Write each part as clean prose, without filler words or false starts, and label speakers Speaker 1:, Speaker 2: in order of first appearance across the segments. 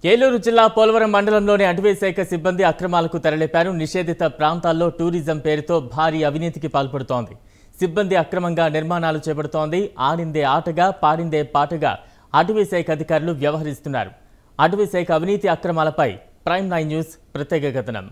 Speaker 1: ఏలూరు జిల్లా పోలవరం మండలంలోని అటవీ శాఖ సిబ్బంది అక్రమాలకు తెరలేపారు. నిషేధిత ప్రాంతాల్లో టూరిజం పేరుతో భారీ అవినీతికి పాల్పడుతోంది. సిబ్బంది అక్రమంగా నిర్మాణాలు చేపడుతోంది. ఆడిందే ఆటగా పాడిందే పాటగా అటవీ శాఖ అధికారులు వ్యవహరిస్తున్నారు. అటవీ శాఖ అవినీతి అక్రమాలపై ప్రైమ్ 9 న్యూస్ ప్రత్యేక కథనం.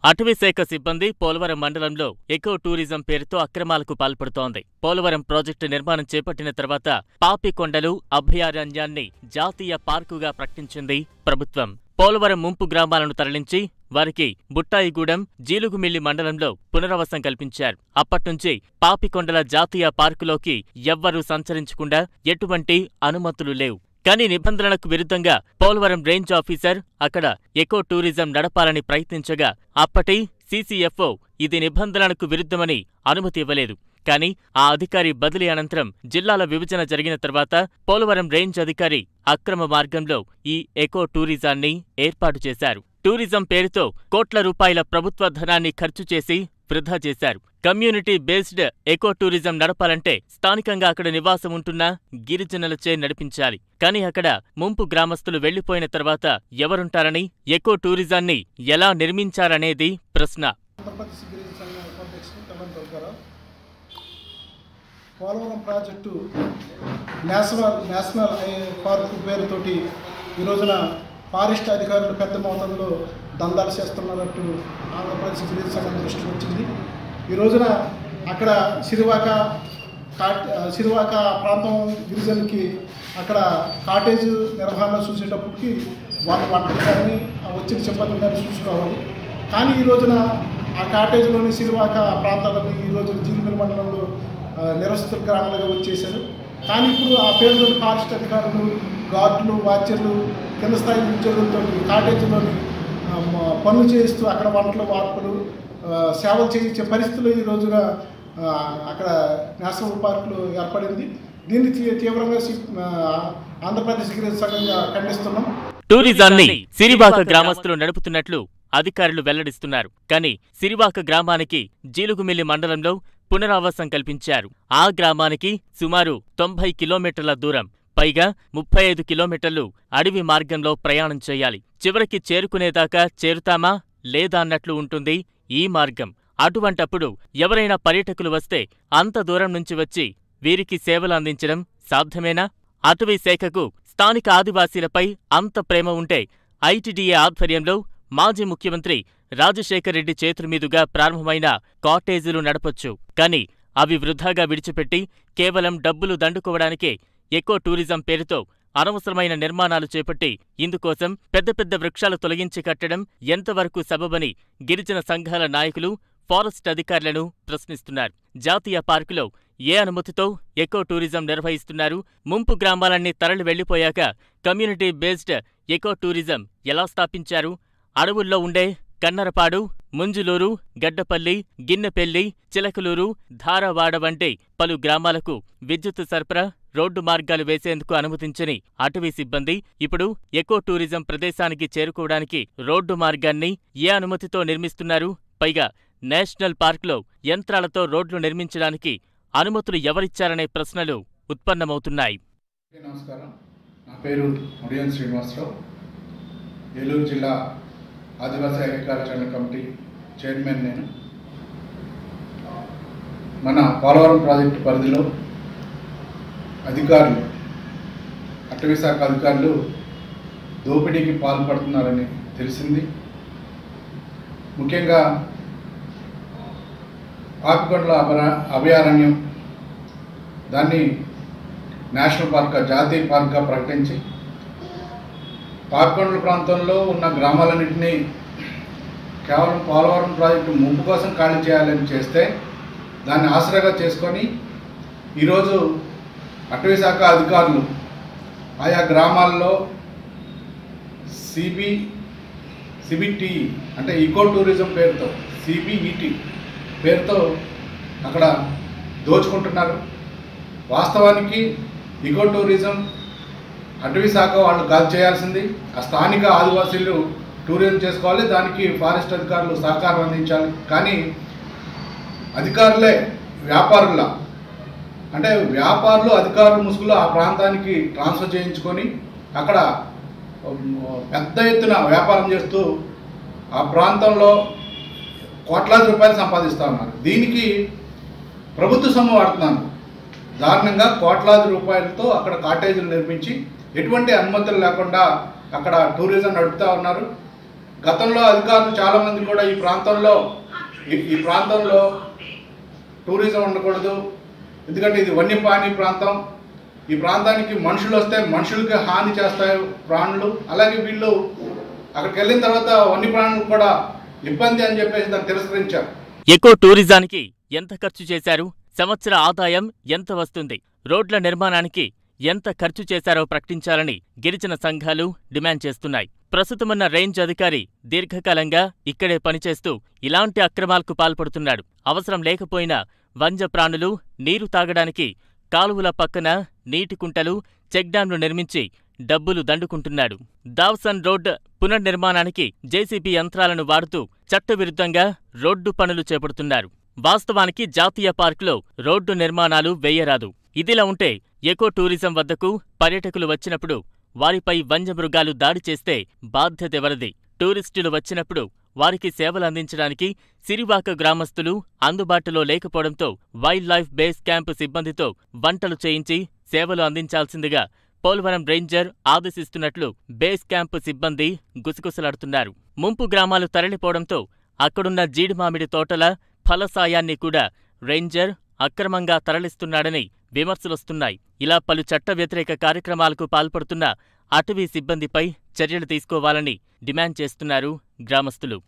Speaker 1: అటవీ శాఖ సిబ్బంది పోలవరం మండలంలో ఎకో టూరిజం పేరుతో అక్రమాలకు పాల్పడుతోంది. పోలవరం ప్రాజెక్టు నిర్మాణం చేపట్టిన తర్వాత పాపికొండలు అభయారణ్యాన్ని జాతీయ పార్కుగా ప్రకటించింది ప్రభుత్వం. పోలవరం ముంపు గ్రామాలను తరలించి వారికి బుట్టాయిగూడెం, జీలుగుమిల్లి మండలంలో పునరావాసం కల్పించారు. అప్పట్నుంచి పాపికొండల జాతీయ పార్కులోకి ఎవ్వరూ సంచరించకుండా ఎటువంటి అనుమతులు లేవు. కానీ నిబంధనలకు విరుద్ధంగా పోలవరం రేంజ్ ఆఫీసర్ అక్కడ ఎకో టూరిజం నడపాలని ప్రయత్నించగా అప్పటి సీసీఎఫ్ఓ ఇది నిబంధనలకు విరుద్ధమని అనుమతి ఇవ్వలేదు. కానీ ఆ అధికారి బదిలీ అనంతరం జిల్లాల విభజన జరిగిన తర్వాత పోలవరం రేంజ్ అధికారి అక్రమ మార్గంలో ఈ ఎకో టూరిజాన్ని ఏర్పాటు చేశారు. టూరిజం పేరుతో కోట్ల రూపాయల ప్రభుత్వ ధనాన్ని ఖర్చు చేసి వృధా చేశారు. కమ్యూనిటీ బేస్డ్ ఎకో టూరిజం నడపాలంటే స్థానికంగా అక్కడ నివాసం ఉంటున్న గిరిజనులచే నడిపించాలి. కానీ అక్కడ ముంపు గ్రామస్తులు వెళ్లిపోయిన తర్వాత ఎవరుంటారని, ఎకో టూరిజాన్ని ఎలా నిర్మించారనేది ప్రశ్న.
Speaker 2: పోలవరం ప్రాజెక్టు నేషనల్ పార్కు పేరుతోటి ఈ రోజున ఫారెస్ట్ అధికారులు పెద్ద మొత్తంలో దందాలు చేస్తున్నట్టు ఆంధ్రప్రదేశ్ గిరిజన సంఘం దృష్టికి వచ్చింది. ఈ రోజున అక్కడ సిరివాక ప్రాంతం గిరిజనులకి అక్కడ కాటేజ్ నిర్వహణ చూసేటప్పటికి వాళ్ళ వంటలు కానీ వచ్చిన సిబ్బంది కానీ చూసుకోవాలి. కానీ ఈ రోజున ఆ కాటేజ్లోని సిరివాక ప్రాంతాలని ఈ రోజు జీలుగుమిల్లి మండలంలో నిరసన గ్రామాలుగా వచ్చేసారు. కానీ ఇప్పుడు ఆ పేరుతో ఫారెస్ట్ అధికారులు, గార్డులు, వాచర్లు, కింద స్థాయి ఉద్యోగులతో కాటేజీలోని పనులు చేయిస్తూ అక్కడ వంటలు, వార్పులు, సేవలు చేయించే పరిస్థితులు ఈ రోజున అక్కడ నేషనల్ పార్కులు ఏర్పడింది. దీన్ని తీవ్రంగా ఆంధ్రప్రదేశ్ గిరిజన సంఘంగా ఖండిస్తున్నాం.
Speaker 1: టూరిజాన్ని సిరివాక గ్రామస్తులు నడుపుతున్నట్లు అధికారులు వెల్లడిస్తున్నారు. కానీ సిరివాక గ్రామానికి జీలుగుమిల్లి మండలంలో పునరావాసం కల్పించారు. ఆ గ్రామానికి సుమారు 90 కిలోమీటర్ల దూరం, పైగా 35 కిలోమీటర్లు అడవి మార్గంలో ప్రయాణం చేయాలి. చివరికి చేరుకునేదాకా చేరుతామా లేదా అన్నట్లు ఉంటుంది ఈ మార్గం. అటువంటప్పుడు ఎవరైనా పర్యాటకులు వస్తే అంత దూరం నుంచి వచ్చి వీరికి సేవలు అందించడం సాధ్యమేనా? అటవీ శాఖకు స్థానిక ఆదివాసీలపై అంత ప్రేమ ఉంటే ఐటీడీఏ ఆధ్వర్యంలో మాజీ ముఖ్యమంత్రి రాజశేఖర్ రెడ్డి చేతుల మీదుగా ప్రారంభమైన కాటేజీలు నడపొచ్చు. కానీ అవి వృధాగా విడిచిపెట్టి కేవలం డబ్బులు దండుకోవడానికే ఎకో టూరిజం పేరుతో అనవసరమైన నిర్మాణాలు చేపట్టి ఇందుకోసం పెద్ద పెద్ద వృక్షాలు తొలగించి కట్టడం ఎంతవరకు సబబని గిరిజన సంఘాల నాయకులు, ఫారెస్ట్ అధికారులను ప్రశ్నిస్తున్నారు. జాతీయ పార్కులో ఏ అనుమతితో ఎకో టూరిజం నిర్వహిస్తున్నారు? ముంపు గ్రామాలన్నీ తరలి వెళ్లిపోయాక కమ్యూనిటీ బేస్డ్ ఎకో టూరిజం ఎలా స్థాపించారు? అడవుల్లో ఉండే కన్నరపాడు, ముంజులూరు, గడ్డపల్లి, గిన్నెపెల్లి, చిలకలూరు, ధారవాడ వంటి పలు గ్రామాలకు విద్యుత్ సరఫరా, రోడ్డు మార్గాలు వేసేందుకు అనుమతించని అటవీ సిబ్బంది ఇప్పుడు ఎకో టూరిజం ప్రదేశానికి చేరుకోవడానికి రోడ్డు మార్గాన్ని ఏ అనుమతితో నిర్మిస్తున్నారు? పైగా నేషనల్ పార్కులో యంత్రాలతో రోడ్లు నిర్మించడానికి అనుమతులు ఎవరిచ్చారనే ప్రశ్నలు ఉత్పన్నమవుతున్నాయి.
Speaker 3: నమస్కారం, నా పేరు ముడియన్ శ్రీనివాసరావు. ఏలూరు జిల్లా ఆదివాసీ అగ్రికల్చరల్ కమిటీ చైర్మన్ నేను. మన పోలవరం ప్రాజెక్టు పరిధిలో అధికారులు, అటవీ శాఖ అధికారులు దోపిడీకి పాల్పడుతున్నారని తెలిసింది. ముఖ్యంగా పాపికొండల అభయారణ్యం దాన్ని నేషనల్ పార్క్గా, జాతీయ పార్క్గా ప్రకటించి పాపికొండల ప్రాంతంలో ఉన్న గ్రామాలన్నింటినీ కేవలం పోలవరం ప్రాజెక్టు ముంపు కోసం ఖాళీ చేయాలని చేస్తే దాన్ని ఆసరాగా చేసుకొని ఈరోజు అటవీ శాఖ అధికారులు ఆయా గ్రామాల్లో సిబిటి అంటే ఈకో టూరిజం పేరుతో, సిబిఈటి పేరుతో అక్కడ దోచుకుంటున్నారు. వాస్తవానికి ఈకో టూరిజం అటవీ శాఖ వాళ్ళు కాదు చేయాల్సింది. ఆ స్థానిక ఆదివాసీలు టూరిజం చేసుకోవాలి, దానికి ఫారెస్ట్ అధికారులు సహకారం అందించాలి. కానీ అధికారులే వ్యాపారుల అంటే వ్యాపారులు అధికారుల ముసుగులో ఆ ప్రాంతానికి ట్రాన్స్ఫర్ చేయించుకొని అక్కడ పెద్ద ఎత్తున వ్యాపారం చేస్తూ ఆ ప్రాంతంలో కోట్లాది రూపాయలు సంపాదిస్తూ ఉన్నారు. దీనికి ప్రభుత్వ సొమ్ము వాడుతున్నారు. దారుణంగా కోట్లాది రూపాయలతో అక్కడ కాటేజీలు నిర్మించి ఎటువంటి అనుమతులు లేకుండా అక్కడ టూరిజం నడుపుతూ ఉన్నారు. గతంలో అధికారులు చాలామంది కూడా ఈ ప్రాంతంలో టూరిజం ఉండకూడదు, ఎందుకంటే ఇది వన్యప్రాణి ప్రాంతం, ఈ ప్రాంతానికి మనుషులు వస్తే మనుషులకి హాని చేస్తాయి ప్రాణులు, అలాగే వీళ్ళు అక్కడికి వెళ్ళిన తర్వాత వన్యప్రాణులకు కూడా ఇబ్బంది అని చెప్పేసి దాన్ని తిరస్కరించారు.
Speaker 1: ఎకో టూరిజానికి ఎంత ఖర్చు చేశారు, సంవత్సర ఆదాయం ఎంత వస్తుంది, రోడ్ల నిర్మాణానికి ఎంత ఖర్చు చేశారో ప్రకటించాలని గిరిజన సంఘాలు డిమాండ్ చేస్తున్నాయి. ప్రస్తుతమున్న రేంజ్ అధికారి దీర్ఘకాలంగా ఇక్కడే పనిచేస్తూ ఇలాంటి అక్రమాలకు పాల్పడుతున్నాడు. అవసరం లేకపోయినా వన్యప్రాణులు నీరు తాగడానికి కాలువల పక్కన నీటి కుంటలు, చెక్ డ్యాంలు నిర్మించి డబ్బులు దండుకుంటున్నాడు. దావ్సన్ రోడ్ పునర్నిర్మాణానికి జేసీబీ యంత్రాలను వాడుతూ చట్టవిరుద్ధంగా రోడ్డు పనులు చేపడుతున్నారు. వాస్తవానికి జాతీయ పార్కులో రోడ్డు నిర్మాణాలు వేయరాదు. ఇదిలా ఉంటే ఎకో టూరిజం వద్దకు పర్యాటకులు వచ్చినప్పుడు వారిపై వన్యమృగాలు దాడి చేస్తే బాధ్యతెవరిది? టూరిస్టులు వచ్చినప్పుడు వారికి సేవలందించడానికి సిరివాక గ్రామస్తులు అందుబాటులో లేకపోవడంతో వైల్డ్ లైఫ్ బేస్ క్యాంపు సిబ్బందితో వంటలు చేయించి సేవలు అందించాల్సిందిగా పోలవరం రేంజర్ ఆదేశిస్తున్నట్లు బేస్ క్యాంపు సిబ్బంది గుసగుసలాడుతున్నారు. ముంపు గ్రామాలు తరలిపోవడంతో అక్కడున్న జీడిమామిడి తోటల ఫలసాయాన్ని కూడా రేంజర్ అక్రమంగా తరలిస్తున్నాడని విమర్శలొస్తున్నాయి. ఇలా పలు చట్ట వ్యతిరేక కార్యక్రమాలకు పాల్పడుతున్న అటవీ సిబ్బందిపై చర్యలు తీసుకోవాలని డిమాండ్ చేస్తున్నారు గ్రామస్తులు.